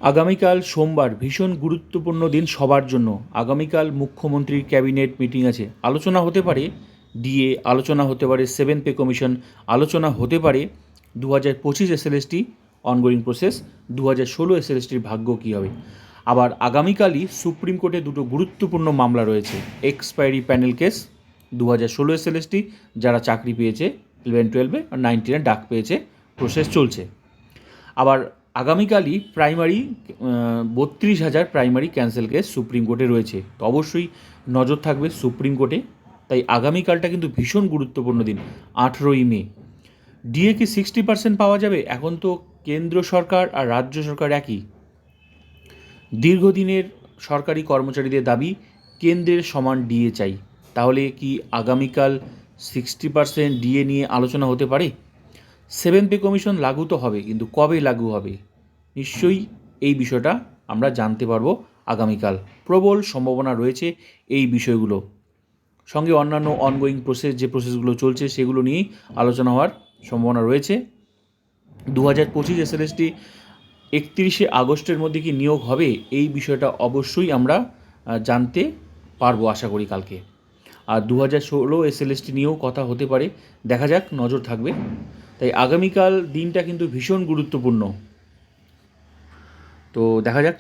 আগামীকাল সোমবার ভীষণ গুরুত্বপূর্ণ দিন সবার জন্য। আগামীকাল মুখ্যমন্ত্রীর ক্যাবিনেট মিটিং আছে। আলোচনা হতে পারে ডিএ, আলোচনা হতে পারে 7th পে কমিশন, আলোচনা হতে পারে 2025 এসএলএসটি অনগোয়িং প্রসেস, 2016 এসএলএসটির ভাগ্য কী হবে। আবার আগামীকালই সুপ্রিম কোর্টে দুটো গুরুত্বপূর্ণ মামলা রয়েছে। এক্সপায়ারি প্যানেল কেস 2016 এসএলএসটি, যারা চাকরি পেয়েছে 11-12 আর 19-এ ডাক পেয়েছে, প্রসেস চলছে। আবার আগামীকালই primary 32,000 primary cancel case supreme কোর্টে রয়েছে। তো অবশ্যই নজর থাকবে সুপ্রিম কোর্টে। তাই আগামীকালটা কিন্তু ভীষণ গুরুত্বপূর্ণ দিন। 18ই মে ডিএ কি 60% পাওয়া যাবে? এখন তো কেন্দ্র সরকার আর রাজ্য সরকার একই। দীর্ঘদিনের সরকারি কর্মচারীদের দাবি কেন্দ্রের সমান ডিএ চাই। তাহলে কি আগামীকাল 60% ডিএ নিয়ে আলোচনা হতে পারে? 7th পে কমিশন লাগু তো হবে, কিন্তু কবে লাগু হবে নিশ্চয়ই এই বিষয়টা আমরা জানতে পারবো আগামীকাল। প্রবল সম্ভাবনা রয়েছে এই বিষয়গুলো। সঙ্গে অন্যান্য অনগোয়িং প্রসেস, যে প্রসেসগুলো চলছে সেগুলো নিয়েই আলোচনা হওয়ার সম্ভাবনা রয়েছে। 2025 এসএলএসটি 31শে আগস্টের মধ্যে কি নিয়োগ হবে, এই বিষয়টা অবশ্যই আমরা জানতে পারবো আশা করি কালকে। আর 2016 এসএলএসটি নিয়েও কথা হতে পারে, দেখা যাক, নজর থাকবে। তাই আগামীকাল দিনটা কিন্তু ভীষণ গুরুত্বপূর্ণ। তো দেখা যাক।